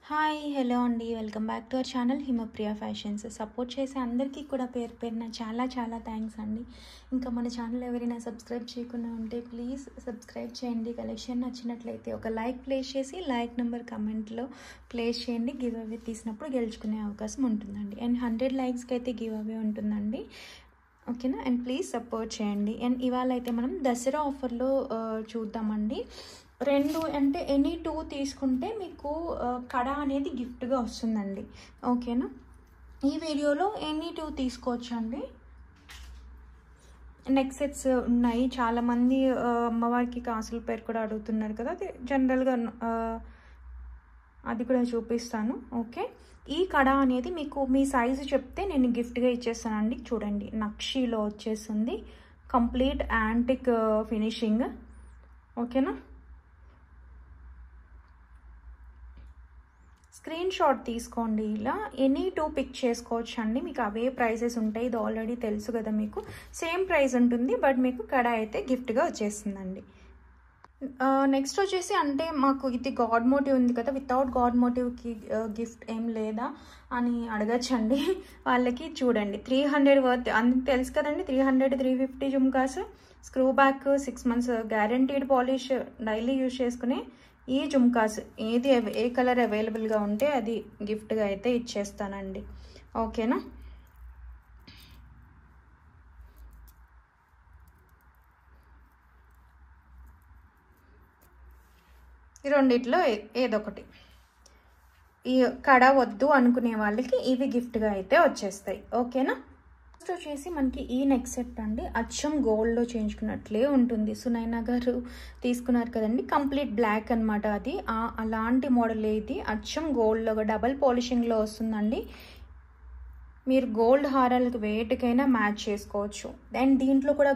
Hi hello అండి, welcome back to our channel Himapriya fashions. Support చేసే అందరికీ కూడా పేరు పేరున చాలా చాలా థ్యాంక్స్ అండి. ఇంకా మన ఛానల్ ఎవరైనా సబ్స్క్రైబ్ చేయకుండా ఉంటే ప్లీజ్ సబ్స్క్రైబ్ చేయండి. కలెక్షన్ నచ్చినట్లయితే ఒక లైక్ ప్లేస్ చేసి లైక్ నెంబర్ కమెంట్లో ప్లేస్ చేయండి. గివ్ అవే తీసినప్పుడు గెలుచుకునే అవకాశం ఉంటుందండి. అండ్ 100 లైక్స్కి అయితే గివ్ అవే ఉంటుందండి. ఓకేనా? అండ్ ప్లీజ్ సపోర్ట్ చేయండి. అండ్ ఇవాళ అయితే మనం దసరా ఆఫర్లో చూద్దామండి. రెండు అంటే ఎనీ 2 తీసుకుంటే మీకు కడ అనేది గిఫ్ట్గా వస్తుందండి. ఓకేనా? ఈ వీడియోలో ఎనీ 2 తీసుకోవచ్చు అండి. నెక్ సెట్స్ ఉన్నాయి. చాలామంది అమ్మవారికి కాసుల పేరు కూడా అడుగుతున్నారు కదా, అది జనరల్గా అది కూడా చూపిస్తాను. ఓకే, ఈ కడ అనేది మీకు మీ సైజు చెప్తే నేను గిఫ్ట్గా ఇచ్చేస్తానండి. చూడండి, నక్షీలో వచ్చేస్తుంది, కంప్లీట్ యాంటిక్ ఫినిషింగ్. ఓకేనా? స్క్రీన్ షాట్ తీసుకోండి. ఇలా ఎనీ 2 పిక్ చేసుకోవచ్చు అండి. మీకు అవే ప్రైజెస్ ఉంటాయి, ఇది ఆల్రెడీ తెలుసు కదా మీకు. సేమ్ ప్రైస్ ఉంటుంది, బట్ మీకు కడ అయితే గిఫ్ట్గా వచ్చేస్తుందండి. నెక్స్ట్ వచ్చేసి అంటే మాకు ఇది గాడ్ మోటివ్ ఉంది కదా, వితౌట్ గాడ్ మోటివ్కి గిఫ్ట్ ఏం లేదా అని అడగచ్చండి వాళ్ళకి. చూడండి, 300 వర్త్ అంత తెలుసు కదండి. 300-350 jhumkas, screw back, 6 months guaranteed polish, daily use చేసుకునే ఈ జుమ్కాస్ ఏది ఏ కలర్ అవైలబుల్గా ఉంటే అది గిఫ్ట్గా అయితే ఇచ్చేస్తానండి. ఓకేనా? ఈ రెండిట్లో ఏదొకటి. ఈ కడ వద్దు అనుకునే వాళ్ళకి ఇవి గిఫ్ట్గా అయితే వచ్చేస్తాయి. ఓకేనా? నెక్స్ట్ వచ్చేసి మనకి ఈ నెక్ సెట్ అండి, అచ్చం గోల్డ్లో చేయించుకున్నట్లే ఉంటుంది. సునైనా గారు తీసుకున్నారు కదండి, కంప్లీట్ బ్లాక్ అనమాట. అది అలాంటి మోడల్ ఇది, అచ్చం గోల్డ్లో డబల్ పాలిషింగ్లో వస్తుందండి. మీరు గోల్డ్ హారాలకు వేటికైనా మ్యాచ్ చేసుకోవచ్చు. అండ్ దీంట్లో కూడా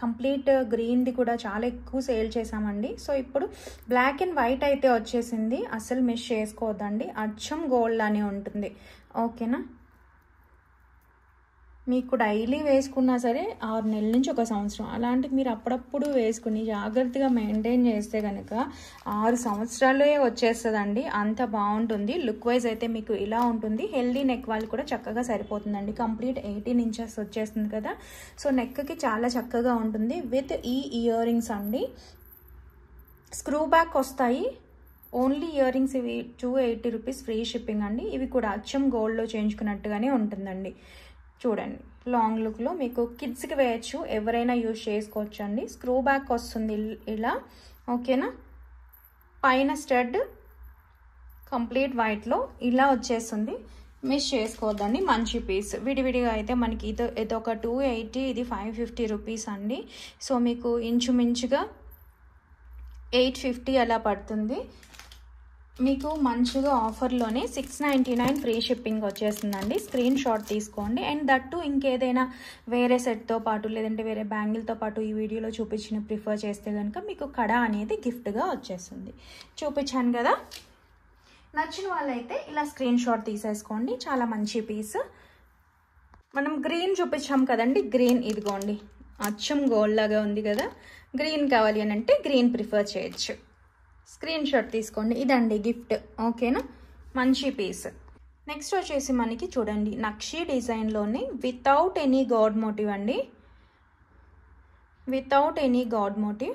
కంప్లీట్ గ్రీన్ది కూడా చాలా ఎక్కువ సేల్ చేసామండి. సో ఇప్పుడు బ్లాక్ అండ్ వైట్ అయితే వచ్చేసింది, అసలు మిస్ చేసుకోవద్దండి. అచ్చం గోల్డ్ అని ఉంటుంది. ఓకేనా? మీకు డైలీ వేసుకున్నా సరే 6 నెలల నుంచి 1 సంవత్సరం, అలాంటివి మీరు అప్పుడప్పుడు వేసుకుని జాగ్రత్తగా మెయింటైన్ చేస్తే కనుక 6 సంవత్సరాలే వచ్చేస్తుందండి. అంత బాగుంటుంది. లుక్ వైజ్ అయితే మీకు ఇలా ఉంటుంది. హెల్దీ నెక్ వాళ్ళు కూడా చక్కగా సరిపోతుందండి. కంప్లీట్ 18 inches వచ్చేస్తుంది కదా, సో నెక్కి చాలా చక్కగా ఉంటుంది. విత్ ఈ ఇయర్ రింగ్స్ అండి, స్క్రూ బ్యాక్ వస్తాయి. ఓన్లీ ఇయర్ రింగ్స్ ఇవి 280 రూపీస్, ఫ్రీ షిప్పింగ్ అండి. ఇవి కూడా అచ్చం గోల్డ్లో చేయించుకున్నట్టుగానే ఉంటుందండి. చూడండి, లాంగ్ లుక్లో మీకు కిడ్స్కి వేయచ్చు, ఎవరైనా యూజ్ చేసుకోవచ్చు అండి. స్క్రూ బ్యాక్ వస్తుంది ఇలా. ఓకేనా? పైన స్టడ్ కంప్లీట్ వైట్లో ఇలా వచ్చేస్తుంది, మిస్ చేసుకోవద్దండి. మంచి పీస్. విడివిడిగా అయితే మనకి ఇదొక 280, ఇది 550 రూపీస్ అండి. సో మీకు ఇంచుమించుగా 850 అలా పడుతుంది. మీకు మంచిగా ఆఫర్లోనే 699 ఫ్రీ షిప్పింగ్ వచ్చేస్తుందండి. స్క్రీన్ షాట్ తీసుకోండి. అండ్ దట్టు ఇంకేదైనా వేరే సెట్తో పాటు లేదంటే వేరే బ్యాంగిల్తో పాటు ఈ వీడియోలో చూపించిన ప్రిఫర్ చేస్తే కనుక మీకు కడ అనేది గిఫ్ట్గా వచ్చేస్తుంది. చూపించాను కదా, నచ్చిన వాళ్ళైతే ఇలా స్క్రీన్ షాట్ తీసేసుకోండి. చాలా మంచి పీస్. మనం గ్రీన్ చూపించాం కదండి, గ్రీన్ ఇదిగోండి, అచ్చం గోల్డ్ లాగా ఉంది కదా. గ్రీన్ కావాలి అని అంటే గ్రీన్ ప్రిఫర్ చేయొచ్చు. స్క్రీన్ షాట్ తీసుకోండి. ఇదండి గిఫ్ట్. ఓకేనా? మంచి పీస్. నెక్స్ట్ వచ్చేసి మనకి చూడండి, నక్షీ డిజైన్లోనే వితౌట్ ఎనీ గాడ్ మోటివ్ అండి. వితౌట్ ఎనీ గాడ్ మోటివ్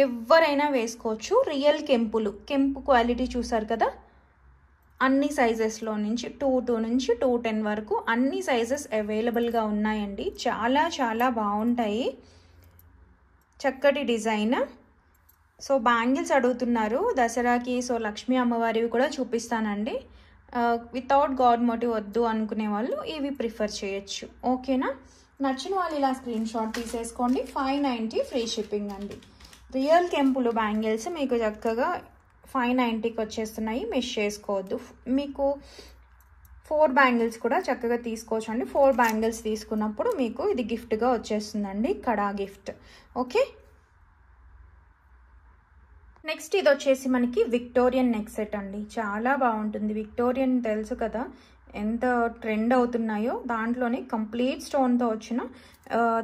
ఎవరైనా వేసుకోవచ్చు. రియల్ కెంపు క్వాలిటీ చూసారు కదా. అన్ని సైజెస్లో నుంచి 2 నుంచి 210 వరకు అన్ని సైజెస్ అవైలబుల్గా ఉన్నాయండి. చాలా చాలా బాగుంటాయి. చక్కటి డిజైన్. సో బ్యాంగిల్స్ అడుగుతున్నారు దసరాకి, సో లక్ష్మీ అమ్మవారివి కూడా చూపిస్తానండి. వితౌట్ గాడ్ మోటివ్ వద్దు అనుకునే వాళ్ళు ఇవి ప్రిఫర్ చేయొచ్చు. ఓకేనా? నచ్చిన వాళ్ళు ఇలా స్క్రీన్ షాట్ తీసేసుకోండి. 590 ఫ్రీ షిప్పింగ్ అండి. రియల్ కెంపులు బ్యాంగిల్స్ మీకు చక్కగా 590కి వచ్చేస్తున్నాయి, మిస్ చేసుకోవద్దు. మీకు 4 బ్యాంగిల్స్ కూడా చక్కగా తీసుకోవచ్చు అండి. 4 బ్యాంగిల్స్ తీసుకున్నప్పుడు మీకు ఇది గిఫ్ట్గా వచ్చేస్తుందండి, కడా గిఫ్ట్. ఓకే? నెక్స్ట్ ఇది వచ్చేసి మనకి విక్టోరియన్ నెక్ సెట్ అండి. చాలా బాగుంటుంది. విక్టోరియన్ తెలుసు కదా ఎంత ట్రెండ్ అవుతున్నాయో. దాంట్లోనే కంప్లీట్ స్టోన్తో వచ్చిన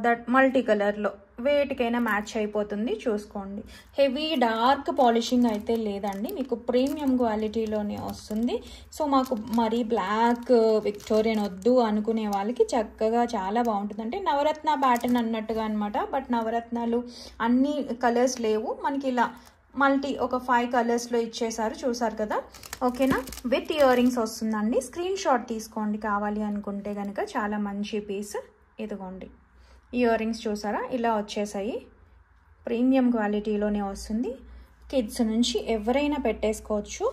దట్ మల్టీ కలర్లో వేటికైనా మ్యాచ్ అయిపోతుంది, చూసుకోండి. హెవీ డార్క్ పాలిషింగ్ అయితే లేదండి, మీకు ప్రీమియం క్వాలిటీలోనే వస్తుంది. సో మాకు మరీ బ్లాక్ విక్టోరియన్ వద్దు అనుకునే వాళ్ళకి చక్కగా చాలా బాగుంటుంది. అంటే నవరత్న ప్యాటర్న్ అన్నట్టుగా అనమాట. బట్ నవరత్నాలు అన్ని కలర్స్ లేవు మనకి, ఇలా ఒక 5 కలర్స్లో ఇచ్చేసారు, చూసారు కదా. ఓకేనా, విత్ ఇయర్ రింగ్స్ వస్తుందండి. స్క్రీన్ షాట్ తీసుకోండి కావాలి అనుకుంటే కనుక. చాలా మంచి పీస్, ఇదిగోండి ఇయర్ రింగ్స్ చూసారా, ఇలా వచ్చేసాయి. ప్రీమియం క్వాలిటీలోనే వస్తుంది. కిడ్స్ నుంచి ఎవరైనా పెట్టేసుకోవచ్చు.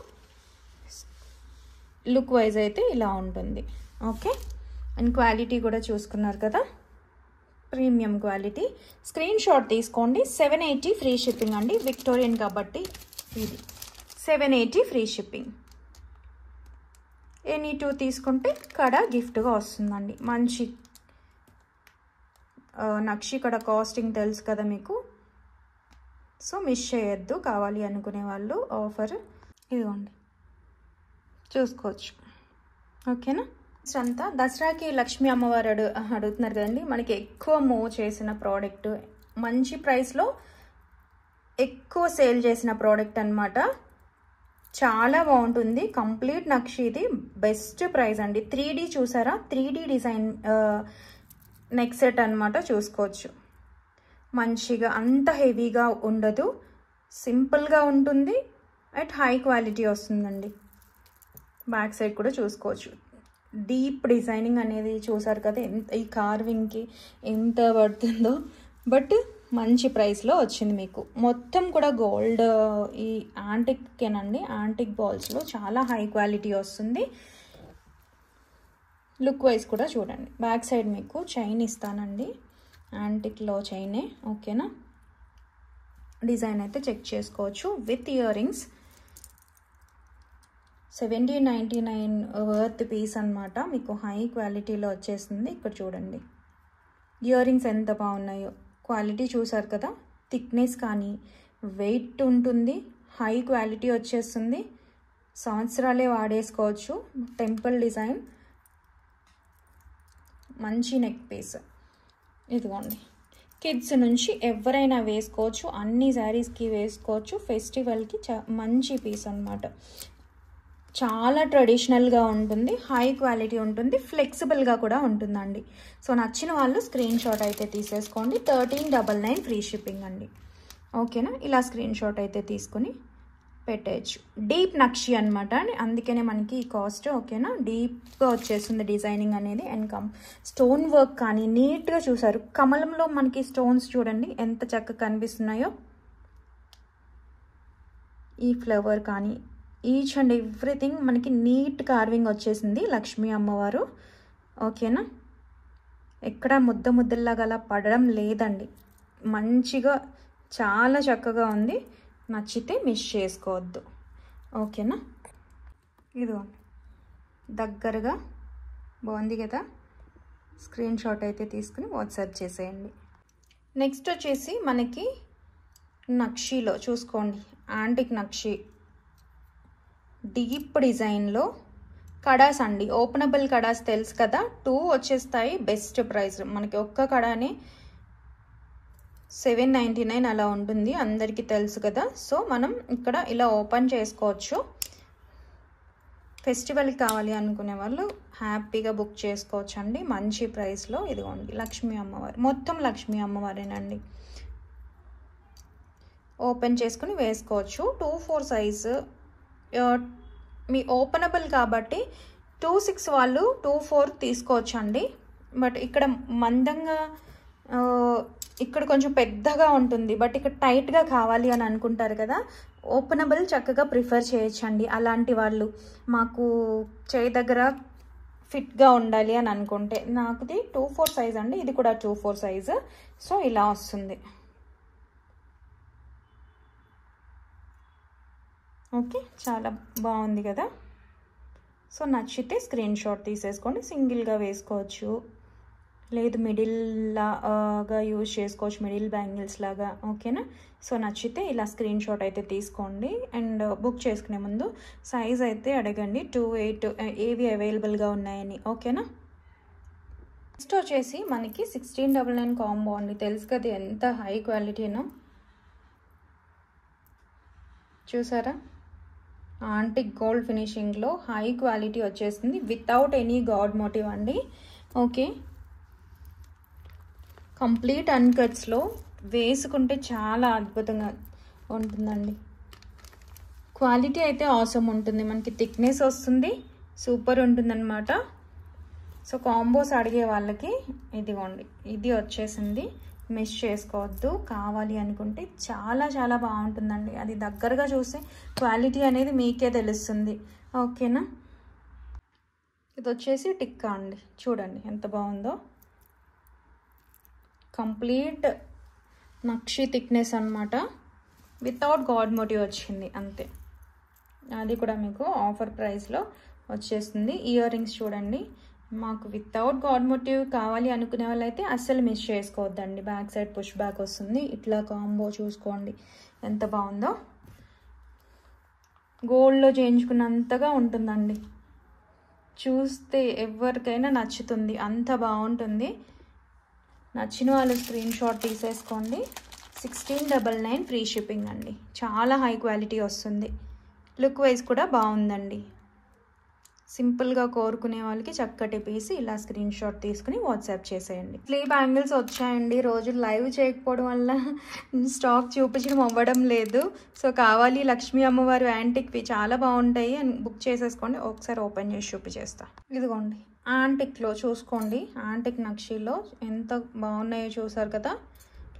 లుక్ వైజ్ అయితే ఇలా ఉంటుంది. ఓకే, అండ్ క్వాలిటీ కూడా చూసుకున్నారు కదా, ప్రీమియం క్వాలిటీ. స్క్రీన్ షాట్ తీసుకోండి. 780 ఫ్రీ షిప్పింగ్ అండి, విక్టోరియన్ కాబట్టి ఇది 780 ఫ్రీ షిప్పింగ్. ఎనీ 2 తీసుకుంటే కడ గిఫ్ట్గా వస్తుందండి. మంచి నక్షి కడ కాస్టింగ్ తెలుసు కదా మీకు, సో మిస్ చేయొద్దు కావాలి అనుకునే వాళ్ళు. ఆఫర్ ఇదిగోండి, చూసుకోవచ్చు. ఓకేనా, అంతా దసరాకి లక్ష్మీ అమ్మవారు అడుగుతున్నారు కదండి. మనకి ఎక్కువ మూవ్ చేసిన ప్రోడక్ట్, మంచి ప్రైస్లో ఎక్కువ సేల్ చేసిన ప్రోడక్ట్ అనమాట. చాలా బాగుంటుంది. కంప్లీట్ నక్షి, ఇది బెస్ట్ ప్రైస్ అండి. 3D చూసారా, 3D డిజైన్ నెక్ సెట్ అనమాట, చూసుకోవచ్చు. మంచిగా అంత హెవీగా ఉండదు, సింపుల్గా ఉంటుంది, అట్ హై క్వాలిటీ వస్తుందండి. బ్యాక్ సైడ్ కూడా చూసుకోవచ్చు. డీప్ డిజైనింగ్ అనేది చూసారు కదా, ఈ కార్వింగ్కి ఎంత పడుతుందో. బట్ మంచి ప్రైస్లో వచ్చింది మీకు. మొత్తం కూడా గోల్డ్, ఈ యాంటిక్కేనండి, యాంటిక్ బాల్స్లో చాలా హై క్వాలిటీ వస్తుంది. లుక్ వైజ్ కూడా చూడండి. బ్యాక్ సైడ్ మీకు చైన్ ఇస్తానండి, యాంటిక్లో చైనే. ఓకేనా, డిజైన్ అయితే చెక్ చేసుకోవచ్చు. With ear rings 1799 worth piece అనమాట. మీకు హై క్వాలిటీలో వచ్చేస్తుంది. ఇక్కడ చూడండి ఇయర్ రింగ్స్ ఎంత బాగున్నాయో, క్వాలిటీ చూసారు కదా. థిక్నెస్ కానీ వెయిట్ ఉంటుంది, హై క్వాలిటీ వచ్చేస్తుంది. సంవత్సరాలే వాడేసుకోవచ్చు. టెంపుల్ డిజైన్, మంచి నెక్ పీస్. ఇదిగోండి, కిడ్స్ నుంచి ఎవరైనా వేసుకోవచ్చు, అన్ని శారీస్కి వేసుకోవచ్చు. ఫెస్టివల్కి మంచి పీస్ అనమాట. చాలా ట్రెడిషనల్గా ఉంటుంది, హై క్వాలిటీ ఉంటుంది, ఫ్లెక్సిబుల్గా కూడా ఉంటుందండి. సో నచ్చిన వాళ్ళు స్క్రీన్ షాట్ అయితే తీసేసుకోండి. 1399 ఫ్రీ షిప్పింగ్ అండి. ఓకేనా, ఇలా స్క్రీన్ షాట్ అయితే తీసుకుని పెట్టేయచ్చు. డీప్ నక్షి అనమాట, అందుకనే మనకి ఈ కాస్ట్. ఓకేనా, డీప్గా వచ్చేస్తుంది డిజైనింగ్ అనేది. అండ్ స్టోన్ వర్క్ కానీ నీట్గా చూసారు. కమలంలో మనకి స్టోన్స్ చూడండి ఎంత చక్కగా కనిపిస్తున్నాయో. ఈ ఫ్లవర్ కానీ ఈచ్ అండ్ ఎవ్రీథింగ్ మనకి నీట్ కార్వింగ్ వచ్చేసింది లక్ష్మీ అమ్మవారు. ఓకేనా, ఎక్కడ ముద్దల్లాగా అలా పడడం లేదండి. మంచిగా చాలా చక్కగా ఉంది. నచ్చితే మిస్ చేసుకోవద్దు. ఓకేనా, ఇదో దగ్గరగా బాగుంది కదా. స్క్రీన్ షాట్ అయితే తీసుకుని వాట్సాప్ చేసేయండి. నెక్స్ట్ వచ్చేసి మనకి నక్షిలో చూసుకోండి, యాంటిక్ నక్షి డీప్ డిజైన్లో కడాస్ అండి. ఓపెనబుల్ కడాస్ తెలుసు కదా, 2 వచ్చేస్తాయి. బెస్ట్ ప్రైస్ మనకి ఒక్క కడానే 799 అలా ఉంటుంది, అందరికీ తెలుసు కదా. సో మనం ఇక్కడ ఇలా ఓపెన్ చేసుకోవచ్చు. ఫెస్టివల్కి కావాలి అనుకునే వాళ్ళు హ్యాపీగా బుక్ చేసుకోవచ్చు అండి, మంచి ప్రైస్లో. ఇదిగోండి లక్ష్మీ అమ్మవారు, మొత్తం లక్ష్మీ అమ్మవారేనండి. ఓపెన్ చేసుకుని వేసుకోవచ్చు. 2-4 సైజు మీ ఓపెనబుల్ కాబట్టి 2-6 వాళ్ళు 2-4 తీసుకోవచ్చు అండి. బట్ ఇక్కడ మందంగా, ఇక్కడ కొంచెం పెద్దగా ఉంటుంది. బట్ ఇక్కడ టైట్గా కావాలి అని అనుకుంటారు కదా, ఓపెనబుల్ చక్కగా ప్రిఫర్ చేయొచ్చండి. అలాంటి వాళ్ళు మాకు చేయి దగ్గర ఫిట్గా ఉండాలి అని అనుకుంటే. నాకుది 2-4 సైజ్ అండి, ఇది కూడా 2-4 సైజు. సో ఇలా వస్తుంది. ఓకే, చాలా బాగుంది కదా. సో నచ్చితే స్క్రీన్ షాట్ తీసేసుకోండి. సింగిల్గా వేసుకోవచ్చు, లేదు మిడిల్ లాగా యూజ్ చేసుకోవచ్చు, మిడిల్ బ్యాంగిల్స్ లాగా. ఓకేనా, సో నచ్చితే ఇలా స్క్రీన్ షాట్ అయితే తీసుకోండి. అండ్ బుక్ చేసుకునే ముందు సైజ్ అయితే అడగండి, 2-8 ఏవి అవైలబుల్గా ఉన్నాయని. ఓకేనా, నెక్స్ట్ వచ్చేసి మనకి 1699 కాంబో అండి. తెలుసు కదా ఎంత హై క్వాలిటీనో. చూసారా, ఆంటిక్ గోల్డ్ ఫినిషింగ్లో హై క్వాలిటీ వచ్చేసింది వితౌట్ ఎనీ గాడ్ మోటివ్ అండి. ఓకే, కంప్లీట్ అన్కట్స్లో వేసుకుంటే చాలా అద్భుతంగా ఉంటుందండి. క్వాలిటీ అయితే ఆసమ్ ఉంటుంది. మనకి థిక్నెస్ వస్తుంది, సూపర్ ఉంటుందన్నమాట. సో కాంబోస్ అడిగే వాళ్ళకి ఇదిగోండి, ఇది వచ్చేసింది. మిస్ చేసుకోవద్దు. కావాలి అనుకుంటే చాలా చాలా బాగుంటుందండి. అది దగ్గరగా చూస్తే క్వాలిటీ అనేది మీకే తెలుస్తుంది. ఓకేనా, ఇది వచ్చేసి టిక్కా అండి. చూడండి ఎంత బాగుందో. కంప్లీట్ నక్షి థిక్నెస్ అన్నమాట. వితౌట్ గాడ్ మోటివ్ వచ్చింది అంతే. అది కూడా మీకు ఆఫర్ ప్రైస్లో వచ్చేస్తుంది. ఇయర్ రింగ్స్ చూడండి, మాకు వితౌట్ గాడ్ మోటివ్ కావాలి అనుకునే వాళ్ళైతే అస్సలు మిస్ చేసుకోవద్దండి. బ్యాక్ సైడ్ పుష్ బ్యాక్ వస్తుంది. ఇట్లా కాంబో చూసుకోండి ఎంత బాగుందో. గోల్డ్లో చేయించుకున్నంతగా ఉంటుందండి. చూస్తే ఎవరికైనా నచ్చుతుంది, అంత బాగుంటుంది. నచ్చిన వాళ్ళు స్క్రీన్ షాట్ తీసేసుకోండి. 1699 ఫ్రీ షిప్పింగ్ అండి. చాలా హై క్వాలిటీ వస్తుంది. లుక్ వైజ్ కూడా బాగుందండి. సింపుల్గా కోరుకునే వాళ్ళకి చక్కటి పీస్ ఇలా స్క్రీన్ షాట్ తీసుకుని వాట్సాప్ చేసేయండి. స్లీవ్ బ్యాంగిల్స్ వచ్చాయండి. రోజు లైవ్ చేయకపోవడం వల్ల స్టాక్ చూపించడం అవ్వడం లేదు. సో కావాలి లక్ష్మీ అమ్మవారు యాంటిక్వి చాలా బాగుంటాయి అని బుక్ చేసేసుకోండి. ఒకసారి ఓపెన్ చేసి చూపించేస్తా. ఇదిగోండి, యాంటిక్లో చూసుకోండి. యాంటిక్ నక్షీలో ఎంత బాగున్నాయో చూసారు కదా,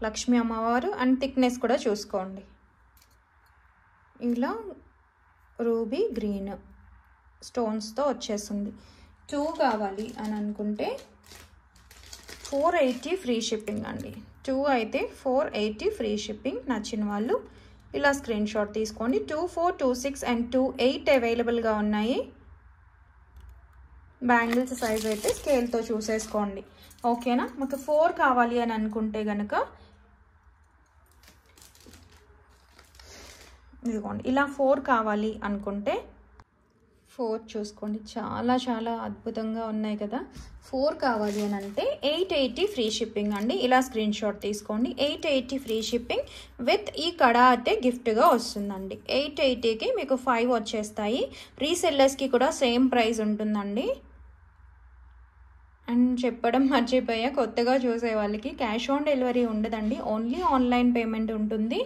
లక్ష్మీ అమ్మవారు. అండ్ థిక్నెస్ కూడా చూసుకోండి. ఇలా రూబీ గ్రీన్ స్టోన్స్తో వచ్చేస్తుంది. 2 కావాలి అని అనుకుంటే 480 ఫ్రీ షిప్పింగ్ అండి. 2 అయితే 480 ఫ్రీ షిప్పింగ్. నచ్చిన వాళ్ళు ఇలా స్క్రీన్ షాట్ తీసుకోండి. 24, 26 అండ్ 28 అవైలబుల్గా ఉన్నాయి. బ్యాంగిల్స్ సైజ్ అయితే స్కేల్తో చూసేసుకోండి. ఓకేనా, మాకు 4 కావాలి అని అనుకుంటే కనుక ఇదిగోండి, ఇలా 4 కావాలి అనుకుంటే 4 చూసుకోండి. చాలా చాలా అద్భుతంగా ఉన్నాయి కదా. 4 కావాలి అని అంటే 880 ఫ్రీ షిప్పింగ్ అండి. ఇలా స్క్రీన్ షాట్ తీసుకోండి. 880 ఫ్రీ షిప్పింగ్ విత్ ఈ కడా అయితే గిఫ్ట్గా వస్తుందండి. 880కి మీకు 5 వచ్చేస్తాయి. రీసెల్లర్స్కి కూడా సేమ్ ప్రైస్ ఉంటుందండి. అండ్ చెప్పడం మర్చిపోయా, కొత్తగా చూసే వాళ్ళకి క్యాష్ ఆన్ డెలివరీ ఉండదండి. ఓన్లీ ఆన్లైన్ పేమెంట్ ఉంటుంది.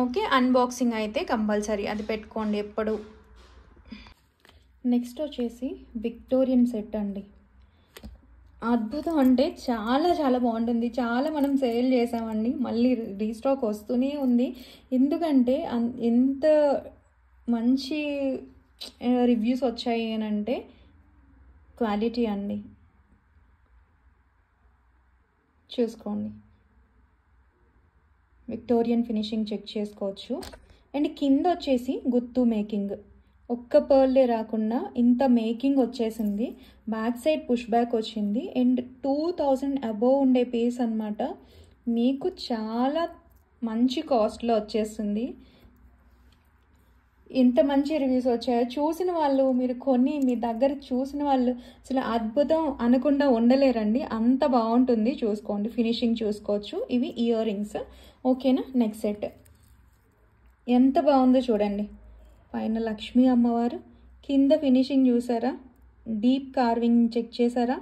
ఓకే, అన్బాక్సింగ్ అయితే కంపల్సరీ, అది పెట్టుకోండి ఎప్పుడు. నెక్స్ట్ వచ్చేసి విక్టోరియన్ సెట్ అండి. అద్భుతం అంటే చాలా చాలా బాగుంటుంది. చాలా మనం సేల్ చేసామండి, మళ్ళీ రీస్టాక్ వస్తూనే ఉంది. ఎందుకంటే ఎంత మంచి రివ్యూస్ వచ్చాయి అని అంటే క్వాలిటీ అండి. చూసుకోండి, విక్టోరియన్ ఫినిషింగ్ చెక్ చేసుకోవచ్చు. అండ్ కింద వచ్చేసి గుత్తు మేకింగ్, ఒక్క పర్లే రాకుండా ఇంత మేకింగ్ వచ్చేసింది. బ్యాక్ సైడ్ పుష్ బ్యాక్ వచ్చింది. అండ్ 2000 అబోవ్ ఉండే పీస్ అనమాట. మీకు చాలా మంచి కాస్ట్లో వచ్చేస్తుంది. ఇంత మంచి రివ్యూస్ వచ్చాయో చూసిన వాళ్ళు, మీరు కొన్ని మీ దగ్గర చూసిన వాళ్ళు అసలు అద్భుతం అనకుండా ఉండలేరండి. అంత బాగుంటుంది. చూసుకోండి, ఫినిషింగ్ చూసుకోవచ్చు. ఇవి ఇయర్ రింగ్స్. ఓకేనా, నెక్స్ట్ సెట్ ఎంత బాగుందో చూడండి. పైన లక్ష్మీ అమ్మవారు, కింద ఫినిషింగ్ చూసారా, డీప్ కార్వింగ్ చెక్ చేసారా,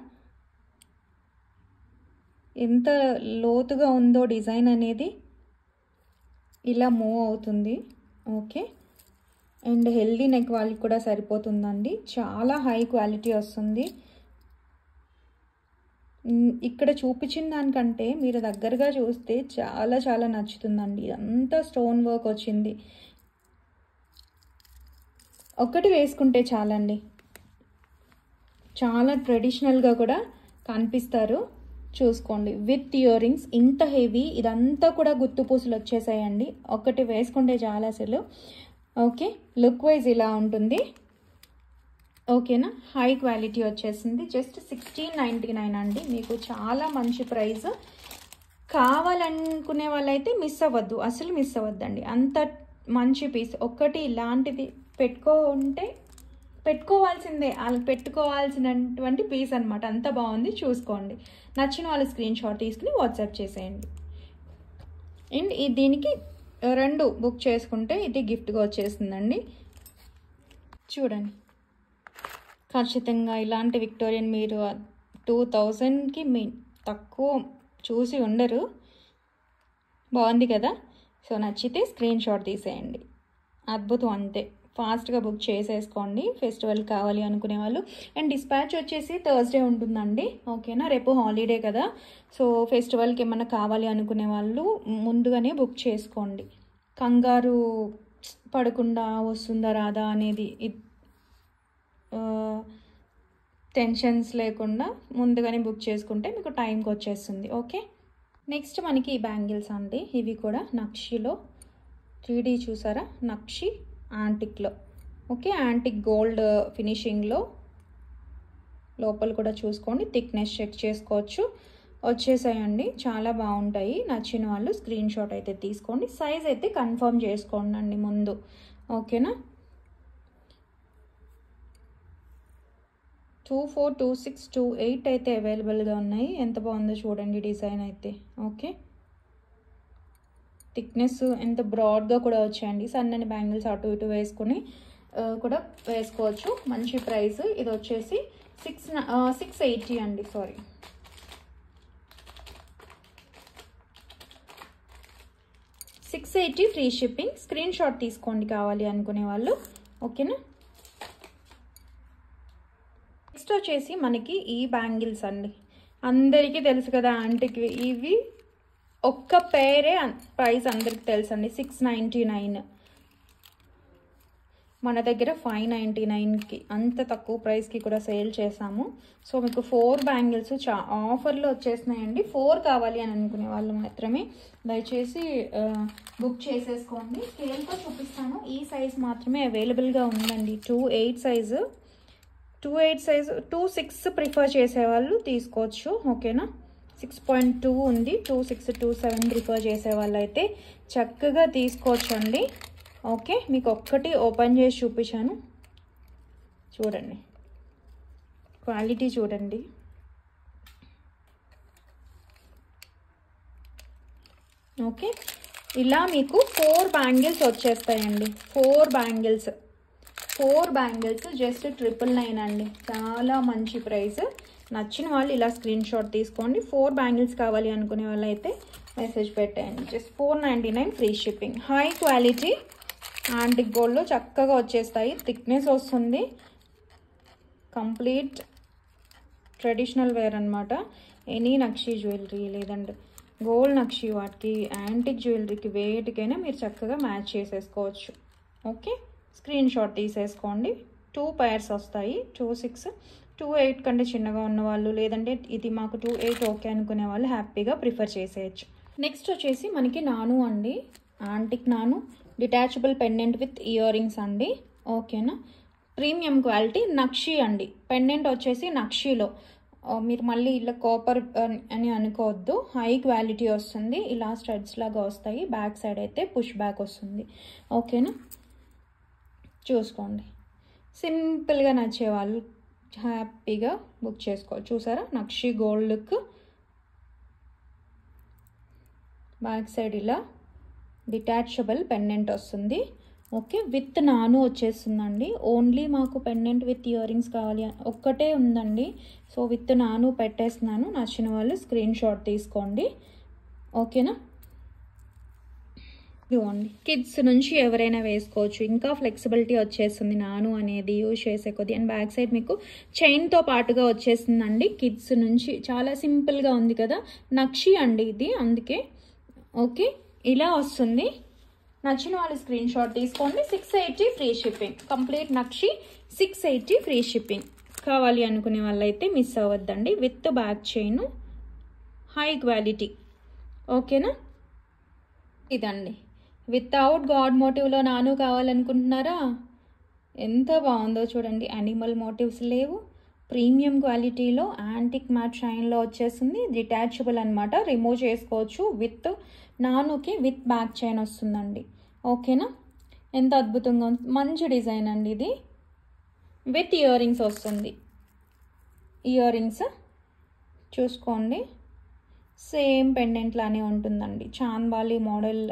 ఎంత లోతుగా ఉందో డిజైన్ అనేది. ఇలా మూవ్ అవుతుంది. ఓకే, అండ్ హెల్దీ నెక్ వాళ్ళకి కూడా సరిపోతుందండి. చాలా హై క్వాలిటీ వస్తుంది. ఇక్కడ చూపించిన దానికంటే మీరు దగ్గరగా చూస్తే చాలా చాలా నచ్చుతుందండి. అంతా స్టోన్ వర్క్ వచ్చింది. ఒకటి వేసుకుంటే చాలండి, చాలా ట్రెడిషనల్గా కూడా కనిపిస్తారు. చూసుకోండి, విత్ ఇయర్ రింగ్స్ ఇంత హెవీ, ఇదంతా కూడా గుత్తు పూసలు వచ్చేసాయండి. ఒకటి వేసుకుంటే చాలా అసలు. ఓకే, లుక్ వైజ్ ఇలా ఉంటుంది. ఓకేనా, హై క్వాలిటీ వచ్చేసింది. జస్ట్ 1699 అండి. మీకు చాలా మంచి ప్రైస్. కావాలనుకునే వాళ్ళైతే మిస్ అవ్వద్దు, అసలు మిస్ అవ్వద్దండి. అంత మంచి పీస్. ఒకటి ఇలాంటిది పెట్టుకుంటే పెట్టుకోవాల్సిందే, వాళ్ళకి పెట్టుకోవాల్సినటువంటి పీస్ అనమాట. అంత బాగుంది, చూసుకోండి. నచ్చిన వాళ్ళు స్క్రీన్ షాట్ తీసుకుని వాట్సాప్ చేసేయండి. అండ్ దీనికి 2 బుక్ చేసుకుంటే ఇది గిఫ్ట్గా వచ్చేస్తుందండి. చూడండి, ఖచ్చితంగా ఇలాంటి విక్టోరియన్ మీరు 2000కి మీ తక్కువ చూసి ఉండరు. బాగుంది కదా. సో నచ్చితే స్క్రీన్ షాట్ తీసేయండి. అద్భుతం, అంతే. ఫాస్ట్గా బుక్ చేసేసుకోండి ఫెస్టివల్ కావాలి అనుకునే వాళ్ళు. అండ్ డిస్పాచ్ వచ్చేసి థర్స్డే ఉంటుందండి. ఓకేనా, రేపు హాలిడే కదా. సో ఫెస్టివల్కి ఏమన్నా కావాలి అనుకునే వాళ్ళు ముందుగానే బుక్ చేసుకోండి. కంగారు పడకుండా వస్తుందా రాదా అనేది టెన్షన్స్ లేకుండా ముందుగానే బుక్ చేసుకుంటే మీకు టైంకి వచ్చేస్తుంది. ఓకే, నెక్స్ట్ మనకి ఈ బ్యాంగిల్స్ అండి. ఇవి కూడా నక్షిలో 3D చూసారా, నక్షి యాంటిక్లో. ఓకే, యాంటిక్ గోల్డ్ ఫినిషింగ్లో. లోపల కూడా చూసుకోండి, థిక్నెస్ చెక్ చేసుకోవచ్చు. వచ్చేసాయండి, చాలా బాగుంటాయి. నచ్చిన వాళ్ళు స్క్రీన్ షాట్ అయితే తీసుకోండి. సైజ్ అయితే కన్ఫర్మ్ చేసుకోండి అండి ముందు. ఓకేనా, 24, 26, 28 అయితే అవైలబుల్గా ఉన్నాయి. ఎంత బాగుందో చూడండి డిజైన్ అయితే. ఓకే, థిక్నెస్ ఎంత బ్రాడ్గా కూడా వచ్చాయండి. సన్నని బ్యాంగిల్స్ అటు ఇటు వేసుకుని కూడా వేసుకోవచ్చు. మంచి ప్రైస్. ఇది వచ్చేసి 680 అండి. Sorry, 680 free shipping. Screen shot తీసుకోండి కావాలి అనుకునే వాళ్ళు. ఓకేనా, నెక్స్ట్ వచ్చేసి మనకి ఈ బ్యాంగిల్స్ అండి. అందరికీ తెలుసు కదా యాంటిక్. ఇవి ఒక్క పేరే ప్రైస్ అందరికి తెలుసు అండి, 699. మన దగ్గర 599కి అంత తక్కువ ప్రైస్కి కూడా సేల్ చేసాము. సో మీకు 4 బ్యాంగిల్స్ ఆఫర్లో వచ్చేసినాయండి. 4 కావాలి అని అనుకునే వాళ్ళు మాత్రమే దయచేసి బుక్ చేసేసుకోండి. స్కేల్తో చూపిస్తాను. ఈ సైజ్ మాత్రమే అవైలబుల్గా ఉందండి. 28 సైజు, 26 ప్రిఫర్ చేసేవాళ్ళు తీసుకోవచ్చు. ఓకేనా, 6.2 ఉంది. 26, 27 ప్రిఫర్ చేసే వాళ్ళు అయితే చక్కగా తీసుకోవచ్చు అండి. ఓకే, మీకు ఒక్కటి ఓపెన్ చేసి చూపించాను, చూడండి క్వాలిటీ చూడండి. ఓకే, ఇలా మీకు 4 బ్యాంగిల్స్ వచ్చేస్తాయండి. 4 బ్యాంగిల్స్ జస్ట్ 999 అండి. చాలా మంచి ప్రైస్. నచ్చిన వాళ్ళు ఇలా స్క్రీన్ షాట్ తీసుకోండి. 4 బ్యాంగిల్స్ కావాలి అనుకునే వాళ్ళు అయితే మెసేజ్ పెట్టేయండి. Just 499 free shipping. High quality antique గోల్డ్లో చక్కగా వచ్చేస్తాయి. థిక్నెస్ వస్తుంది. కంప్లీట్ ట్రెడిషనల్ వేర్ అనమాట. ఎనీ నక్షి జ్యువెలరీ లేదంటే గోల్డ్ నక్షి వాటికి యాంటిక్ జ్యువెలరీకి వేటికైనా మీరు చక్కగా మ్యాచ్ చేసేసుకోవచ్చు. ఓకే, స్క్రీన్ షాట్ తీసేసుకోండి. 2 పైర్స్ వస్తాయి. 26, 28 కంటే చిన్నగా ఉన్నవాళ్ళు లేదంటే ఇది మాకు 28 ఓకే అనుకునే వాళ్ళు హ్యాపీగా ప్రిఫర్ చేసేయచ్చు. నెక్స్ట్ వచ్చేసి మనకి నాను అండి. యాంటిక్ నాను detachable pendant with ear rings అండి. ఓకేనా, ప్రీమియం క్వాలిటీ నక్షి అండి. పెండెంట్ వచ్చేసి నక్షిలో. మీరు మళ్ళీ ఇలా కాపర్ అని అనుకోవద్దు. హై క్వాలిటీ వస్తుంది. ఇలా స్టడ్స్ లాగా వస్తాయి. బ్యాక్ సైడ్ అయితే పుష్ బ్యాక్ వస్తుంది. ఓకేనా, చూసుకోండి. సింపుల్గా నచ్చేవాళ్ళు హ్యాపీగా బుక్ చేసుకోవాలి. చూసారా, నక్షి గోల్డ్ లుక్. బ్యాక్ సైడ్ ఇలా డిటాచబుల్ పెండెంట్ వస్తుంది. ఓకే, విత్ నాను వచ్చేస్తుందండి. ఓన్లీ మాకు పెండెంట్ విత్ ఇయర్ రింగ్స్ కావాలి ఒక్కటే ఉందండి. సో విత్ నాను పెట్టేస్తున్నాను. నచ్చిన వాళ్ళు స్క్రీన్ షాట్ తీసుకోండి. ఓకేనా, ఇదిగోండి, కిడ్స్ నుంచి ఎవరైనా వేసుకోవచ్చు. ఇంకా ఫ్లెక్సిబిలిటీ వచ్చేస్తుంది నాను అనేది యూజ్ చేసే కొద్ది. అండ్ బ్యాక్ సైడ్ మీకు చైన్తో పాటుగా వచ్చేస్తుందండి. కిడ్స్ నుంచి చాలా సింపుల్గా ఉంది కదా. నక్షి అండి ఇది, అందుకే. ఓకే, ఇలా వస్తుంది. నచ్చిన వాళ్ళు స్క్రీన్ షాట్ తీసుకోండి. 680 free shipping. Complete nakshi 680 free shipping. కావాలి అనుకునే వాళ్ళైతే మిస్ అవ్వద్దండి. With back chain, high quality. ఓకేనా, ఇదండి. వితౌట్ గాడ్ మోటివ్లో నాను కావాలనుకుంటున్నారా? ఎంత బాగుందో చూడండి. యానిమల్ మోటివ్స్ లేవు. ప్రీమియం క్వాలిటీలో యాంటిక్ మ్యాట్ షైన్లో వచ్చేస్తుంది. డిటాచబుల్ అనమాట, రిమూవ్ చేసుకోవచ్చు. విత్ నానుకి విత్ బ్యాక్ చైన్ వస్తుందండి. ఓకేనా, ఎంత అద్భుతంగా ఉంది. మంచి డిజైన్ అండి ఇది. విత్ ఇయర్ రింగ్స్ వస్తుంది. ఇయర్ రింగ్స్ చూసుకోండి, సేమ్ పెండెంట్ లానే ఉంటుందండి, చాన్బాలి మోడల్.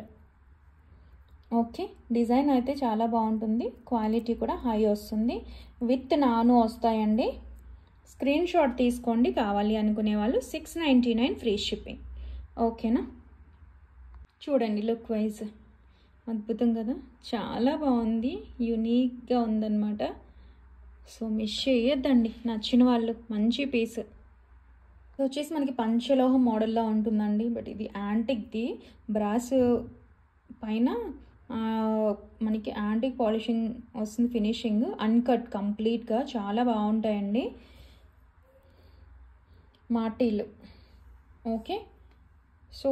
ఓకే, డిజైన్ అయితే చాలా బాగుంటుంది, క్వాలిటీ కూడా హై వస్తుంది. విత్ నాను వస్తాయండి. స్క్రీన్ షాట్ తీసుకోండి కావాలి అనుకునే వాళ్ళు. 699 ఫ్రీ షిప్పింగ్. ఓకేనా? చూడండి లుక్ వైజ్ అద్భుతం కదా, చాలా బాగుంది, యూనిక్గా ఉందన్నమాట. సో మిస్ చేయొద్దండి నచ్చిన వాళ్ళు. మంచి పీస్. ఇది వచ్చేసి మనకి పంచలోహం మోడల్లో ఉంటుందండి, బట్ ఇది యాంటిక్ది. బ్రాస్ పైన మనకి యాంటిక్ పాలిషింగ్ వస్తుంది, ఫినిషింగ్ అన్కట్ కంప్లీట్గా, చాలా బాగుంటాయండి మాటీలు. ఓకే, సో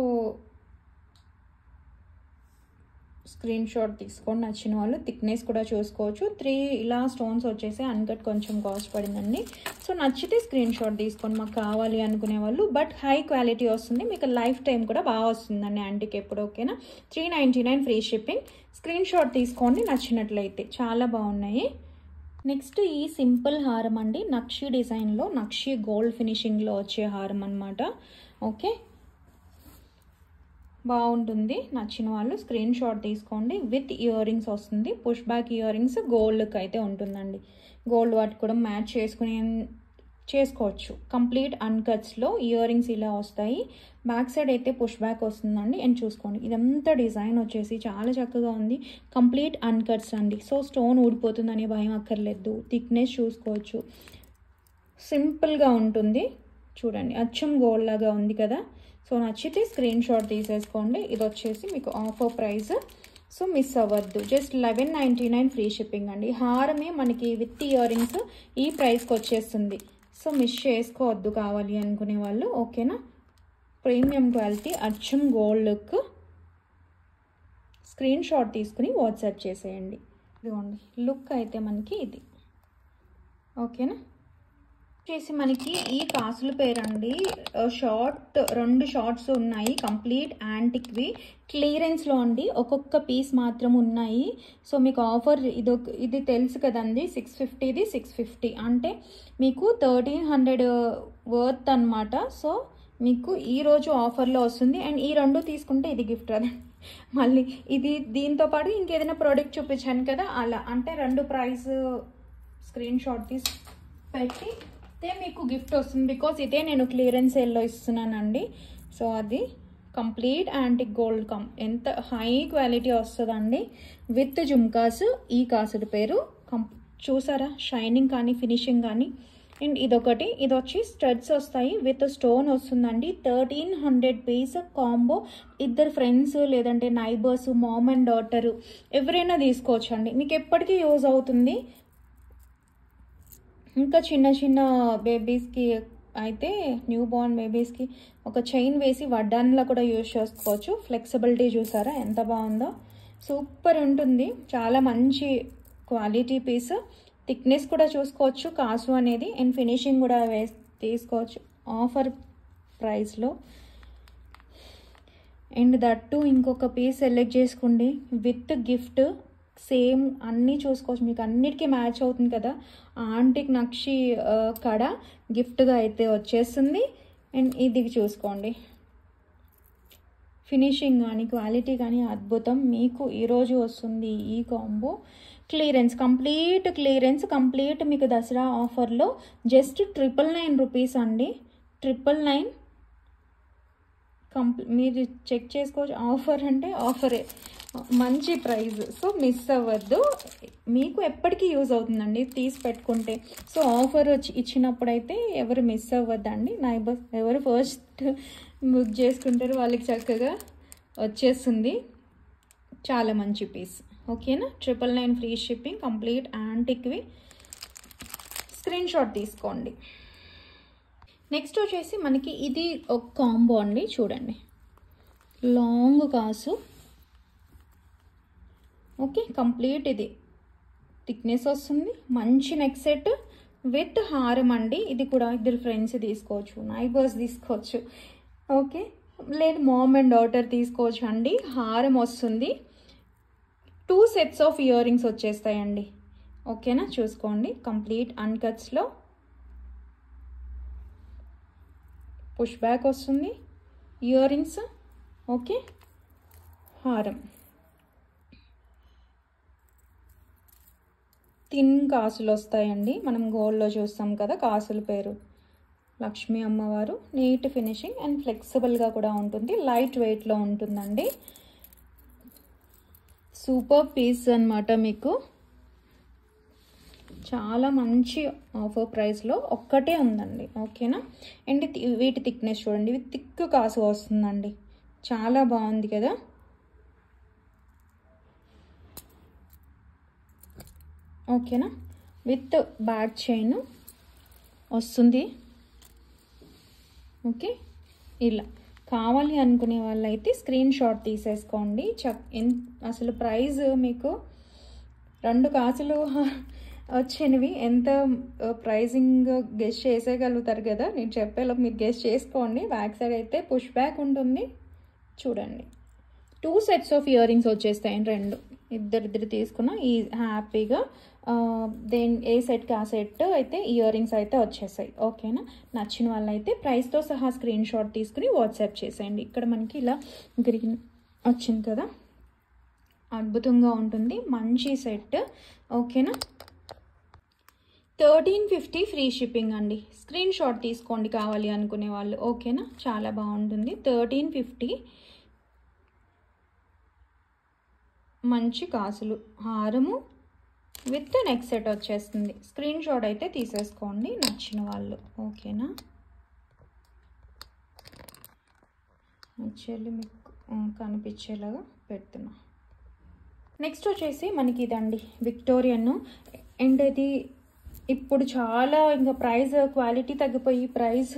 స్క్రీన్ షాట్ తీసుకోండి నచ్చిన వాళ్ళు. థిక్నెస్ కూడా చూసుకోవచ్చు. 3 ఇలా స్టోన్స్ వచ్చేసి అన్కట్ కొంచెం కాస్ట్ పడిందండి. సో నచ్చితే స్క్రీన్ షాట్ తీసుకోండి మాకు కావాలి అనుకునే వాళ్ళు. బట్ హై క్వాలిటీ వస్తుంది, మీకు లైఫ్ టైం కూడా బాగా వస్తుందండి యాంటిక్ ఎప్పుడు. ఓకేనా? 399 ఫ్రీ షిప్పింగ్. స్క్రీన్ షాట్ తీసుకోండి నచ్చినట్లయితే, చాలా బాగున్నాయి. నెక్స్ట్ ఈ సింపుల్ హారం అండి, నక్షి డిజైన్లో, నక్షి గోల్డ్ ఫినిషింగ్లో వచ్చే హారం అనమాట. ఓకే, బాగుంటుంది, నచ్చిన వాళ్ళు స్క్రీన్ షాట్ తీసుకోండి. విత్ ఇయర్ రింగ్స్ వస్తుంది, పుష్ బ్యాక్ ఇయర్ రింగ్స్ గోల్డ్కి అయితే ఉంటుందండి. గోల్డ్ వాటి కూడా మ్యాచ్ చేసుకోవచ్చు. కంప్లీట్ అన్కట్స్లో ఇయర్ రింగ్స్ ఇలా వస్తాయి. బ్యాక్ సైడ్ అయితే పుష్ బ్యాక్ వస్తుందండి. అండ్ చూసుకోండి ఇదంతా డిజైన్ వచ్చేసి చాలా చక్కగా ఉంది. కంప్లీట్ అన్కట్స్ అండి. సో స్టోన్ ఊడిపోతుందనే భయం అక్కర్లేదు. థిక్నెస్ చూసుకోవచ్చు, సింపుల్గా ఉంటుంది. చూడండి అచ్చం గోల్డ్ లాగా ఉంది కదా. సో నచ్చితే స్క్రీన్ షాట్ తీసేసుకోండి. ఇది వచ్చేసి మీకు ఆఫర్ ప్రైస్, సో మిస్ అవ్వద్దు. జస్ట్ 1199 ఫ్రీ షిప్పింగ్ అండి. హారమే మనకి విత్ ఇయర్ రింగ్స్ ఈ ప్రైస్కి వచ్చేస్తుంది. సో మిస్ చేసుకోవద్దు కావాలి అనుకునే వాళ్ళు. ఓకేనా? ప్రీమియం క్వాలిటీ అచ్చం గోల్డ్ లుక్. స్క్రీన్ షాట్ తీసుకుని వాట్సాప్ చేసేయండి. ఇదిగోండి లుక్ అయితే మనకి ఇది. ఓకేనా? వచ్చేసి మనకి ఈ కాసుల పేరండి, షార్ట్ 2 షార్ట్స్ ఉన్నాయి, కంప్లీట్ యాంటిక్వి, క్లియరెన్స్లో అండి. ఒక్కొక్క పీస్ మాత్రం ఉన్నాయి. సో మీకు ఆఫర్ ఇది తెలుసు కదండి, 650ది 650 అంటే మీకు 1300 వర్త్ అనమాట. సో మీకు ఈరోజు ఆఫర్లో వస్తుంది. అండ్ ఈ 2 తీసుకుంటే ఇది గిఫ్ట్ అదే. మళ్ళీ ఇది దీంతో పాటు ఇంకేదైనా ప్రోడక్ట్ చూపించాను కదా, అలా అంటే 2 ప్రైస్ స్క్రీన్ షాట్ తీసి పెట్టి మీకు గిఫ్ట్ వస్తుంది. బికాజ్ ఇదే నేను క్లియరెన్స్ సేల్లో ఇస్తున్నానండి. సో అది కంప్లీట్ యాంటిక్ గోల్డ్ ఎంత హై క్వాలిటీ వస్తుందండి, విత్ జుమ్కాస్. ఈ కాసుడి పేరు చూసారా, షైనింగ్ కానీ ఫినిషింగ్ కానీ. అండ్ ఇదొకటి, ఇది వచ్చి స్టడ్స్ వస్తాయి, విత్ స్టోన్ వస్తుందండి. 1300 పీస్ కాంబో. ఇద్దరు ఫ్రెండ్స్ లేదంటే నైబర్స్, మామ్ అండ్ డాటర్ ఎవరైనా తీసుకోవచ్చు అండి. మీకు ఎప్పటికీ యూజ్ అవుతుంది. ఇంకా చిన్న చిన్న బేబీస్కి అయితే, న్యూ బోర్న్ బేబీస్కి ఒక చైన్ వేసి వడ్డాన్లా కూడా యూజ్ చేసుకోవచ్చు. ఫ్లెక్సిబిలిటీ చూసారా ఎంత బాగుందో, సూపర్ ఉంటుంది. చాలా మంచి క్వాలిటీ పీస్. థిక్నెస్ కూడా చూసుకోవచ్చు కాసు అనేది. అండ్ ఫినిషింగ్ కూడా తీసుకోవచ్చు ఆఫర్ ప్రైస్లో. అండ్ దట్టు ఇంకొక పీస్ సెలెక్ట్ చేసుకోండి విత్ గిఫ్ట్. సేమ్ అన్నీ చూసుకోవచ్చు, మీకు అన్నిటికీ మ్యాచ్ అవుతుంది కదా. ఆంటిక్ నక్షి కడ గిఫ్ట్గా అయితే వచ్చేస్తుంది. అండ్ ఇది చూసుకోండి, ఫినిషింగ్ కానీ క్వాలిటీ కానీ అద్భుతం. మీకు ఈరోజు వస్తుంది ఈ combo. Clearance, complete clearance, complete మీకు దసరా ఆఫర్లో జస్ట్ 999 రూపీస్ అండి. 999 మీరు చెక్ చేసుకోవచ్చు. ఆఫర్ అంటే ఆఫరే, మంచి ప్రైస్. సో మిస్ అవ్వద్దు, మీకు ఎప్పటికీ యూజ్ అవుతుందండి తీసి పెట్టుకుంటే. సో ఆఫర్ ఇచ్చినప్పుడైతే ఎవరు మిస్ అవ్వద్దండి. నైబర్స్ ఎవరు ఫస్ట్ బుక్ చేసుకుంటారు వాళ్ళకి చక్కగా వచ్చేస్తుంది. చాలా మంచి పీస్. ఓకేనా? 999 ఫ్రీ షిప్పింగ్, కంప్లీట్ యాంటిక్వి. స్క్రీన్ షాట్ తీసుకోండి. నెక్స్ట్ వచ్చేసి మనకి ఇది ఒక కాంబో అండి. చూడండి లాంగ్ కాసు. ఓకే, కంప్లీట్ ఇది థిక్నెస్ వస్తుంది. మంచి నెక్ సెట్ విత్ హారం అండి. ఇది కూడా ఇద్దరు ఫ్రెండ్స్ తీసుకోవచ్చు, నైబర్స్ తీసుకోవచ్చు. ఓకే, లేదు మామ్ అండ్ డాటర్ తీసుకోవచ్చు అండి. హారం వస్తుంది. 2 సెట్స్ ఆఫ్ ఇయర్ రింగ్స్ వచ్చేస్తాయండి. ఓకేనా, చూసుకోండి. కంప్లీట్ అన్కట్స్లో పుష్ బ్యాక్ వస్తుంది, ఇయర్ రింగ్స్, ఓకే, హారం, తిన్ కాసులు వస్తాయండి. మనం గోల్డ్లో చూస్తాం కదా కాసుల పేరు, లక్ష్మీ అమ్మవారు. నీట్ ఫినిషింగ్ అండ్ ఫ్లెక్సిబుల్గా కూడా ఉంటుంది, లైట్ వెయిట్లో ఉంటుందండి. సూపర్ పీస్ అన్నమాట. మీకు చాలా మంచి ఆఫర్ ప్రైస్లో ఒక్కటే ఉందండి, ఓకేనా. అండ్ వీటి థిక్నెస్ చూడండి, ఇవి థిక్ కాసు వస్తుందండి, చాలా బాగుంది కదా. ఓకేనా, విత్ బ్యాక్ చైన్ వస్తుంది. ఓకే, ఇలా కావాలి అనుకునే వాళ్ళైతే స్క్రీన్ షాట్ తీసేసుకోండి. అసలు ప్రైస్ మీకు 2 కాసులు వచ్చినవి ఎంత ప్రైజింగ్ గెస్ట్ చేసేయగలుగుతారు కదా. నేను చెప్పేలోపు మీరు గెస్ట్ చేసుకోండి. బ్యాక్ సైడ్ అయితే పుష్ బ్యాక్ ఉంటుంది చూడండి. 2 సెట్స్ ఆఫ్ ఇయర్ రింగ్స్ వచ్చేస్తాయి, 2 ఇద్దరిద్దరు తీసుకున్న ఈ హ్యాపీగా ఏ సెట్కి ఆ సెట్ అయితే ఇయర్ రింగ్స్ అయితే వచ్చేసాయి, ఓకేనా. నచ్చిన వాళ్ళైతే ప్రైస్తో సహా స్క్రీన్ షాట్ తీసుకుని వాట్సాప్ చేసేయండి. ఇక్కడ మనకి ఇలా గ్రీన్ వచ్చింది కదా, అద్భుతంగా ఉంటుంది, మంచి సెట్, ఓకేనా. 1350 ఫ్రీ షిప్పింగ్ అండి. స్క్రీన్ షాట్ తీసుకోండి కావాలి అనుకునే వాళ్ళు, ఓకేనా. చాలా బాగుంటుంది, 1350. మంచి కాసులు, హారము విత్ నెక్ సెట్ వచ్చేస్తుంది. స్క్రీన్ షాట్ అయితే తీసేసుకోండి నచ్చిన వాళ్ళు, ఓకేనా. యాక్చువల్లీ మీకు కనిపించేలాగా పెడుతున్నా. నెక్స్ట్ వచ్చేసి మనకి ఇదండి విక్టోరియన్. అండ్ ఇది ఇప్పుడు చాలా ఇంకా ప్రైస్ క్వాలిటీ తగ్గిపోయి ప్రైస్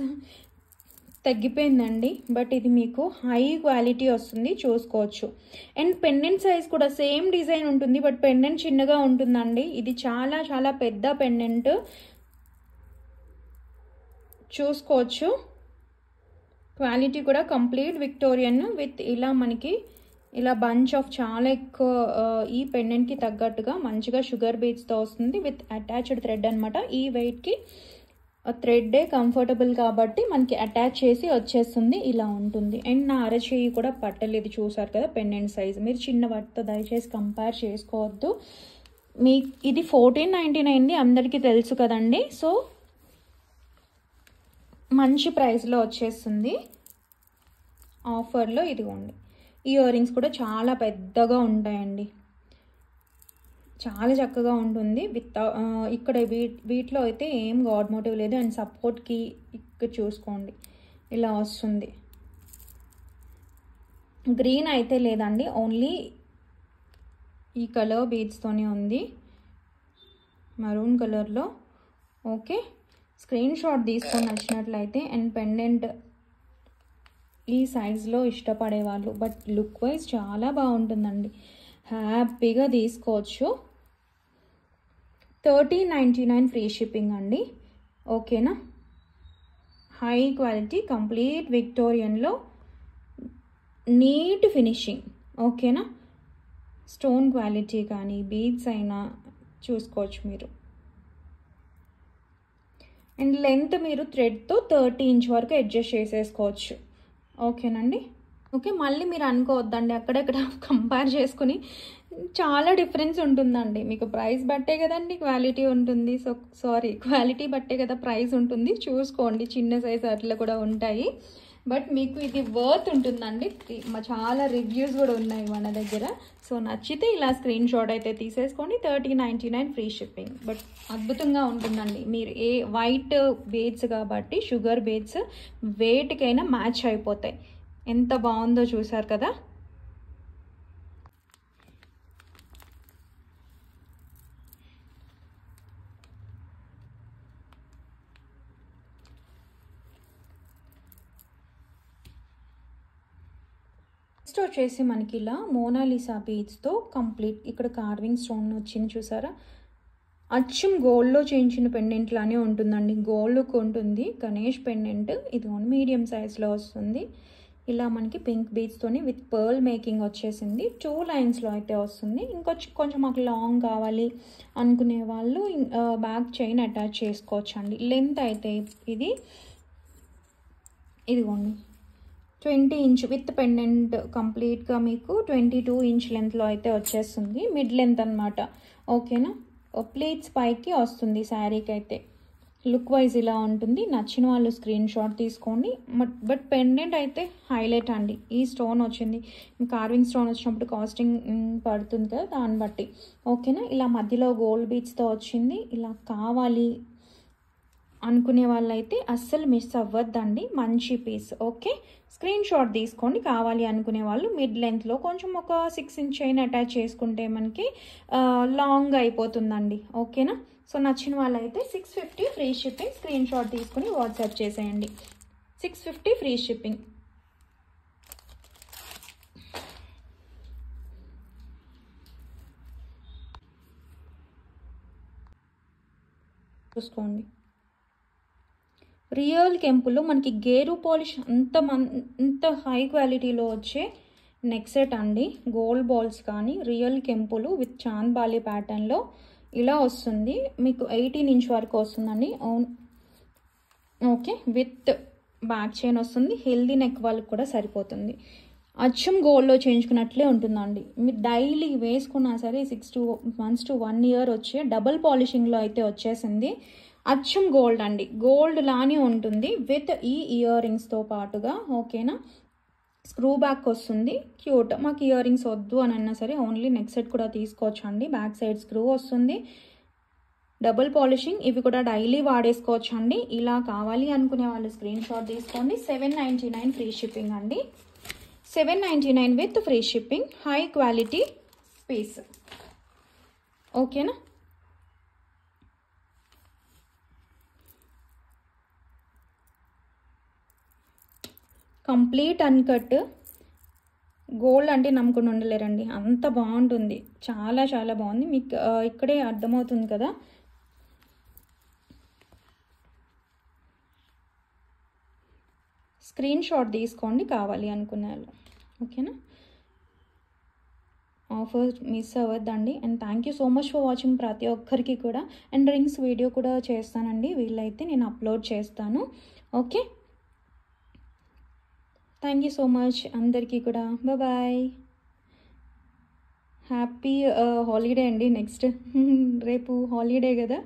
తగ్గిపోయిందండి. బట్ ఇది మీకు హై క్వాలిటీ వస్తుంది, చూసుకోవచ్చు. అండ్ పెండెంట్ సైజ్ కూడా సేమ్ డిజైన్ ఉంటుంది, బట్ పెండెంట్ చిన్నగా ఉంటుందండి. ఇది చాలా చాలా పెద్ద పెండెంట్, చూసుకోవచ్చు. క్వాలిటీ కూడా కంప్లీట్ విక్టోరియన్ విత్ ఇలా మనకి ఇలా బంచ్ ఆఫ్ చాలా ఎక్కువ ఈ పెండెంట్కి తగ్గట్టుగా మంచిగా షుగర్ బీడ్స్తో వస్తుంది విత్ అటాచ్డ్ థ్రెడ్ అనమాట. ఈ వెయిట్కి థ్రెడ్డే కంఫర్టబుల్ కాబట్టి మనకి అటాచ్ చేసి వచ్చేస్తుంది, ఇలా ఉంటుంది. అండ్ నా అరచేయి కూడా పట్టలేదు, చూసారు కదా పెండెంట్ సైజ్. మీరు చిన్న వాటితో దయచేసి కంపేర్ చేసుకోవద్దు. మీ ఇది 1499 అందరికీ తెలుసు కదండి. సో మంచి ప్రైస్లో వచ్చేస్తుంది ఆఫర్లో. ఇదిగోండి, ఇయర్ రింగ్స్ కూడా చాలా పెద్దగా ఉంటాయండి, చాలా చక్కగా ఉంటుంది. ఇక్కడ వీటిలో అయితే ఏం గాడ్ మోటివ్ లేదు. అండ్ సపోర్ట్కి ఇక్కడ చూసుకోండి ఇలా వస్తుంది. గ్రీన్ అయితే లేదండి, ఓన్లీ ఈ కలర్ బీడ్స్తోనే ఉంది, మరూన్ కలర్లో, ఓకే. స్క్రీన్ షాట్ తీసుకొని నచ్చినట్లయితే. అండ్ పెండెంట్ ఈ సైజులో ఇష్టపడే వాళ్ళు, బట్ లుక్ వైజ్ చాలా బాగుంటుందండి, హ్యాపీగా తీసుకోవచ్చు. 1399 ఫ్రీ షిప్పింగ్ అండి, ఓకేనా. హై క్వాలిటీ కంప్లీట్ విక్టోరియన్లో నీట్ ఫినిషింగ్, ఓకేనా. స్టోన్ క్వాలిటీ కానీ బీడ్స్ అయినా చూసుకోవచ్చు మీరు. అండ్ లెంత్ మీరు థ్రెడ్తో 30 ఇంచ్ వరకు అడ్జస్ట్ చేసేసుకోవచ్చు, ఓకేనండి. ఓకే, మళ్ళీ మీరు అనుకోవద్దండి అక్కడెక్కడ కంపేర్ చేసుకుని, చాలా డిఫరెన్స్ ఉంటుందండి. మీకు ప్రైస్ బట్టే కదండి క్వాలిటీ ఉంటుంది. సో సారీ, క్వాలిటీ బట్టే కదా ప్రైస్ ఉంటుంది, చూసుకోండి. చిన్న సైజ్ అట్లా కూడా ఉంటాయి, బట్ మీకు ఇది వర్త్ ఉంటుందండి. చాలా రివ్యూస్ కూడా ఉన్నాయి మన దగ్గర. సో నచ్చితే ఇలా స్క్రీన్ షాట్ అయితే తీసేసుకోండి. 1399 ఫ్రీ షిప్పింగ్, బట్ అద్భుతంగా ఉంటుందండి. మీరు ఏ వైట్ బీడ్స్ కాబట్టి షుగర్ బీడ్స్ వెయిట్కైనా మ్యాచ్ అయిపోతాయి. ఎంత బాగుందో చూసారు కదా. నెక్స్ట్ వచ్చేసి మనకి ఇలా మోనాలిసా బీడ్స్తో కంప్లీట్ ఇక్కడ కార్వింగ్ స్టోన్ వచ్చింది చూసారా. అచ్చం గోల్డ్లో చేయించిన పెండెంట్ లానే ఉంటుందండి, గోల్డ్ లుక్ ఉంటుంది. గణేష్ పెండెంట్ ఇది మీడియం సైజ్లో వస్తుంది. ఇలా మనకి పింక్ బీడ్స్తోని విత్ పర్ల్ మేకింగ్ వచ్చేసింది. 2 లైన్స్లో అయితే వస్తుంది. కొంచెం మాకు లాంగ్ కావాలి అనుకునే వాళ్ళు బ్యాక్ చైన్ అటాచ్ చేసుకోవచ్చు అండి. లెంత్ అయితే ఇది ఇదిగోండి 20 ఇంచ్ విత్ పెండెంట్ కంప్లీట్గా మీకు 22 ఇంచ్ లెంత్లో అయితే వచ్చేస్తుంది. మిడ్ లెంత్ అనమాట. ఓకేనా, ప్లీట్స్ పైకి వస్తుంది శారీకి అయితే. లుక్ వైజ్ ఇలా ఉంటుంది. నచ్చిన వాళ్ళు స్క్రీన్ షాట్ తీసుకోండి. బట్ పెండెంట్ అయితే హైలైట్ అండి. ఈ స్టోన్ వచ్చింది, కార్వింగ్ స్టోన్ వచ్చినప్పుడు కాస్టింగ్ పడుతుంది కదా, దాన్ని బట్టి. ఓకేనా, ఇలా మధ్యలో గోల్డ్ బీడ్స్తో వచ్చింది. ఇలా కావాలి అనుకునే వాళ్ళైతే అస్సలు మిస్ అవ్వద్దండి. మంచి పీస్. ఓకే, స్క్రీన్ షాట్ తీసుకోండి. కావాలి అనుకునే వాళ్ళు మిడ్ లెంత్లో కొంచెం ఒక 6 ఇంచ్ చైన్ అటాచ్ చేసుకుంటే మనకి లాంగ్ అయిపోతుందండి. ఓకేనా, సో నచ్చిన వాళ్ళైతే 650 ఫ్రీ షిప్పింగ్. స్క్రీన్ షాట్ తీసుకుని వాట్సాప్ చేసేయండి. 650 ఫ్రీ షిప్పింగ్. చూసుకోండి, రియల్ కెంపులో మనకి గేరు పాలిష్ అంత హై క్వాలిటీలో వచ్చే నెక్ సెట్ అండి. గోల్డ్ బాల్స్ కానీ రియల్ కెంపులు విత్ చాంద్ బాలి ప్యాటర్న్లో ఇలా వస్తుంది. మీకు 18 ఇంచ్ వరకు వస్తుందండి. ఓకే, విత్ బ్యాక్ చైన్ వస్తుంది. హెల్దీ నెక్ వాళ్ళకి కూడా సరిపోతుంది. అచ్చం గోల్డ్లో చేయించుకున్నట్లే ఉంటుందండి. మీరు డైలీ వేసుకున్నా సరే 6 months to 1 year వచ్చే డబుల్ పాలిషింగ్లో అయితే వచ్చేసింది. అచ్చం గోల్డ్ అండి, గోల్డ్ లానే ఉంటుంది విత్ ఈ ఇయర్ రింగ్స్తో పాటుగా. ఓకేనా, స్క్రూ బ్యాక్ వస్తుంది. క్యూట్. మాకు ఇయర్ రింగ్స్ వద్దు అని అన్నా సరే ఓన్లీ నెక్ సెట్ కూడా తీసుకోవచ్చు అండి. బ్యాక్ సైడ్ స్క్రూ వస్తుంది. Double polishing. ఇవి కూడా డైలీ వాడేసుకోవచ్చు అండి. ఇలా కావాలి అనుకునే వాళ్ళు స్క్రీన్ షాట్ తీసుకోండి. 799 ఫ్రీ షిప్పింగ్ అండి. 799 with free shipping. High quality piece. ఓకేనా, కంప్లీట్ అన్కట్. గోల్డ్ అంటే నమ్ముకుని ఉండలేరండి, అంత బాగుంటుంది. చాలా చాలా బాగుంది. మీకు ఇక్కడే అర్థమవుతుంది కదా. స్క్రీన్ షాట్ తీసుకోండి కావాలి అనుకునే వాళ్ళు. ఓకేనా, ఆఫర్ మిస్ అవ్వద్దండి. And thank you so much for watching ప్రతి ఒక్కరికి కూడా. అండ్ రింగ్స్ వీడియో కూడా చేస్తానండి, వీళ్ళైతే నేను అప్లోడ్ చేస్తాను. Okay, thank you so much అందరికీ కూడా. బాయ్. హ్యాపీ హాలిడే అండి. నెక్స్ట్ రేపు హాలిడే కదా.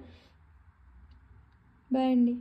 బాయ్ అండి.